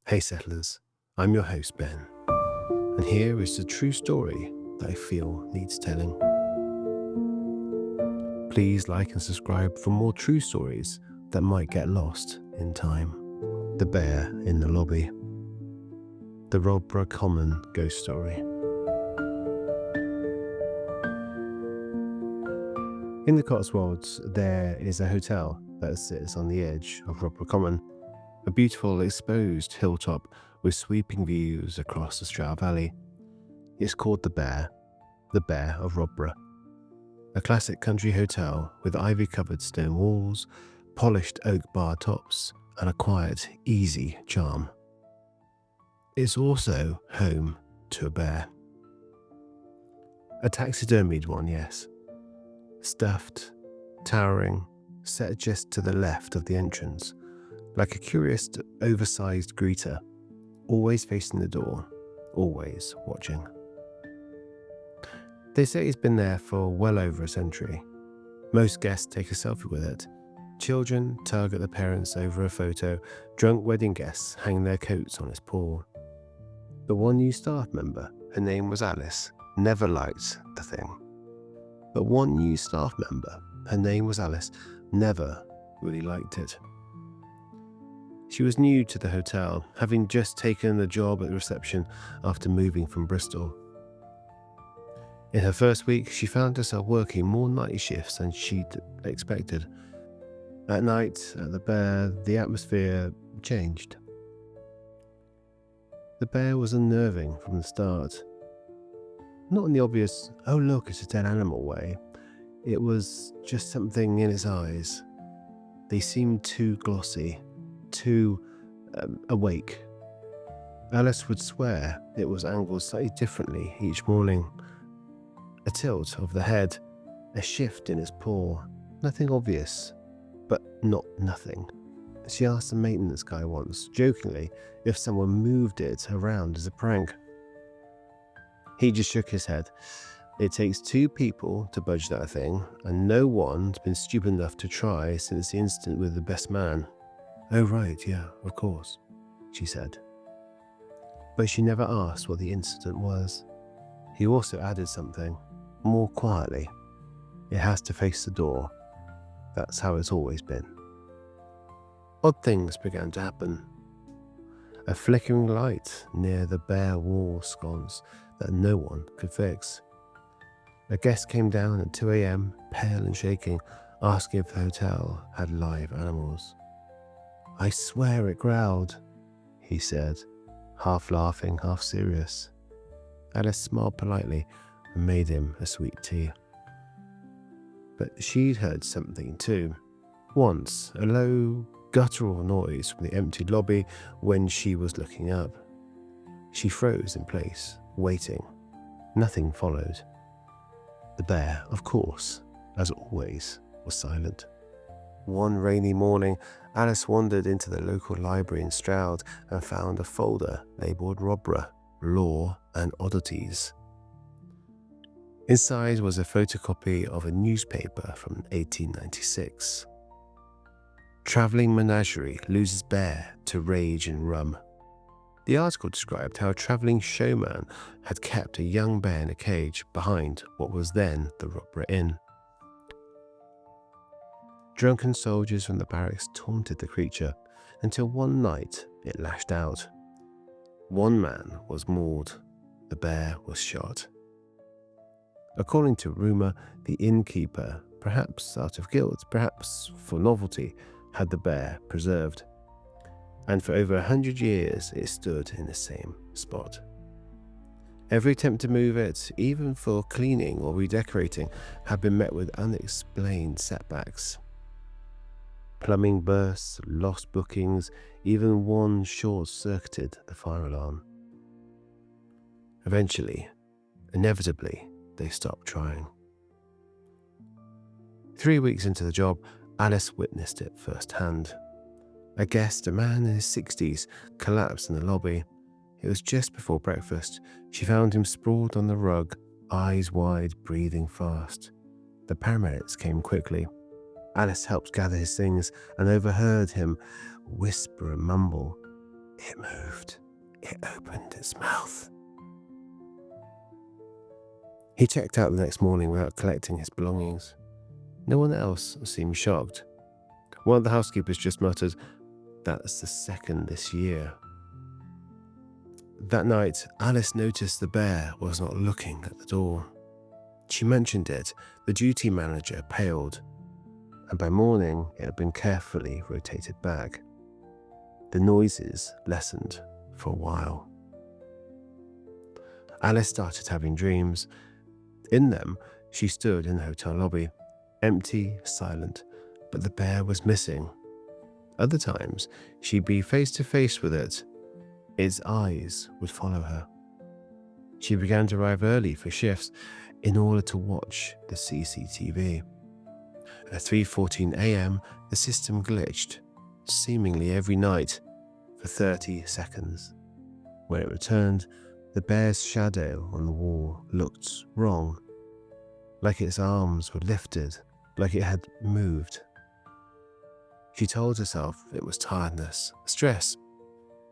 Hey settlers, I'm your host Ben, and here is the true story that I feel needs telling. Please like and subscribe for more true stories that might get lost in time. The Bear in the Lobby. The Rodborough Common Ghost Story. In the Cotswolds, there is a hotel that sits on the edge of Rodborough Common, a beautiful exposed hilltop with sweeping views across the Stroud Valley. It's called the Bear of Rodborough. A classic country hotel with ivy-covered stone walls, polished oak bar tops, and a quiet, easy charm. It's also home to a bear. A taxidermied one, yes. Stuffed, towering, set just to the left of the entrance, like a curious, oversized greeter, always facing the door, always watching. They say it's been there for well over a century. Most guests take a selfie with it. Children tug at the parents over a photo. Drunk wedding guests hang their coats on its paw. But one new staff member, her name was Alice, never liked the thing. Never really liked it. She was new to the hotel, having just taken the job at the reception after moving from Bristol. In her first week, she found herself working more night shifts than she'd expected. At night, at the Bear, the atmosphere changed. The Bear was unnerving from the start. Not in the obvious, oh look, it's a dead animal way. It was just something in its eyes. They seemed too glossy, too awake. Alice would swear it was angled slightly differently each morning. A tilt of the head, a shift in its paw, nothing obvious, but not nothing. She asked the maintenance guy once, jokingly, if someone moved it around as a prank. He just shook his head. It takes two people to budge that thing, and no one's been stupid enough to try since the incident with the best man. Oh right, yeah, of course, she said. But she never asked what the incident was. He also added something, more quietly. It has to face the door. That's how it's always been. Odd things began to happen. A flickering light near the bare wall sconce that no one could fix. A guest came down at 2 a.m, pale and shaking, asking if the hotel had live animals. I swear it growled, he said, half laughing, half serious. Alice smiled politely and made him a sweet tea. But she'd heard something too. Once, a low, guttural noise from the empty lobby when she was looking up. She froze in place, waiting. Nothing followed. The Bear, of course, as always, was silent. One rainy morning, Alice wandered into the local library in Stroud and found a folder labelled Rodborough, Law and Oddities. Inside was a photocopy of a newspaper from 1896. Travelling menagerie loses bear to rage and rum. The article described how a travelling showman had kept a young bear in a cage behind what was then the Rodborough Inn. Drunken soldiers from the barracks taunted the creature until one night it lashed out. One man was mauled. The bear was shot. According to rumour, the innkeeper, perhaps out of guilt, perhaps for novelty, had the bear preserved. And for over 100 years it stood in the same spot. Every attempt to move it, even for cleaning or redecorating, had been met with unexplained setbacks. Plumbing bursts, lost bookings, even one short-circuited the fire alarm. Eventually, inevitably, they stopped trying. 3 weeks into the job, Alice witnessed it firsthand. A guest, a man in his 60s, collapsed in the lobby. It was just before breakfast. She found him sprawled on the rug, eyes wide, breathing fast. The paramedics came quickly. Alice helped gather his things and overheard him whisper and mumble. It moved. It opened its mouth. He checked out the next morning without collecting his belongings. No one else seemed shocked. One of the housekeepers just muttered, "That's the second this year." That night, Alice noticed the bear was not looking at the door. She mentioned it. The duty manager paled, and by morning it had been carefully rotated back. The noises lessened for a while. Alice started having dreams. In them, she stood in the hotel lobby, empty, silent, but the bear was missing. Other times, she'd be face to face with it. Its eyes would follow her. She began to arrive early for shifts in order to watch the CCTV. At 3:14 a.m., the system glitched, seemingly every night, for 30 seconds. When it returned, the bear's shadow on the wall looked wrong, like its arms were lifted, like it had moved. She told herself it was tiredness, stress.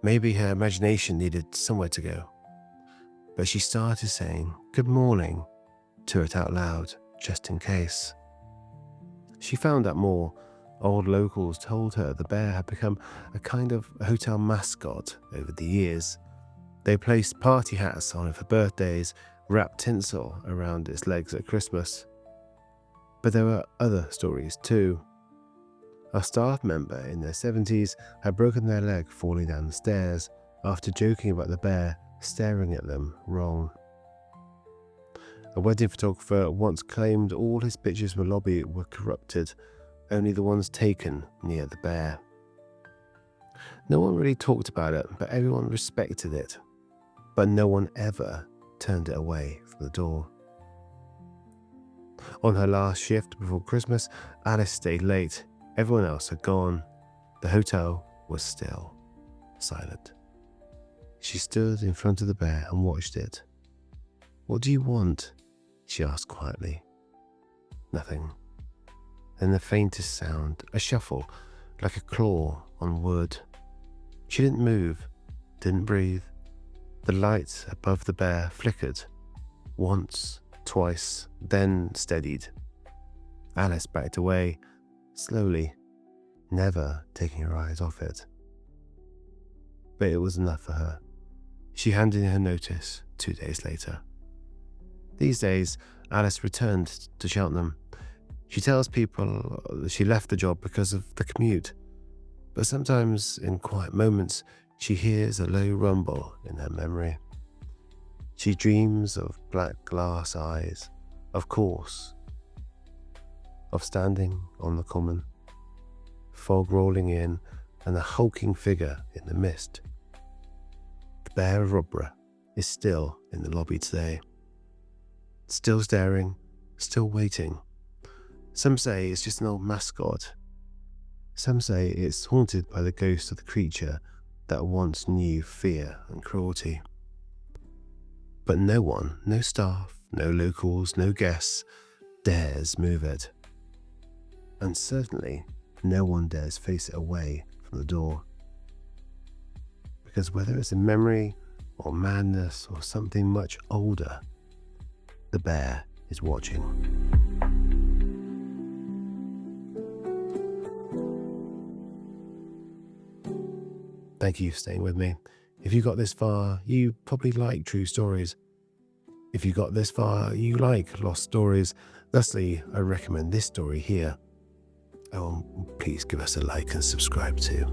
Maybe her imagination needed somewhere to go. But she started saying "good morning" to it out loud, just in case. She found out more. Old locals told her the bear had become a kind of hotel mascot over the years. They placed party hats on it for birthdays, wrapped tinsel around its legs at Christmas. But there were other stories too. A staff member in their 70s had broken their leg falling down the stairs after joking about the bear staring at them wrong. A wedding photographer once claimed all his pictures from the lobby were corrupted, only the ones taken near the bear. No one really talked about it, but everyone respected it. But no one ever turned it away from the door. On her last shift before Christmas, Alice stayed late. Everyone else had gone. The hotel was still, silent. She stood in front of the bear and watched it. "What do you want?" she asked quietly. Nothing. Then the faintest sound, a shuffle, like a claw on wood. She didn't move, didn't breathe. The light above the bear flickered, once, twice, then steadied. Alice backed away, slowly, never taking her eyes off it. But it was enough for her. She handed in her notice 2 days later. These days, Alice returned to Cheltenham. She tells people that she left the job because of the commute, but sometimes in quiet moments she hears a low rumble in her memory. She dreams of black glass eyes, of course, of standing on the common, fog rolling in and a hulking figure in the mist. The bear of Rodborough is still in the lobby today, still staring, still waiting. Some say it's just an old mascot. Some say it's haunted by the ghost of the creature that once knew fear and cruelty. But no one, no staff, no locals, no guests, dares move it. And certainly no one dares face it away from the door. Because whether it's a memory or madness or something much older, the bear is watching. Thank you for staying with me. If you got this far, you probably like true stories. If you got this far, you like lost stories. Thusly, I recommend this story here. Oh, please give us a like and subscribe too.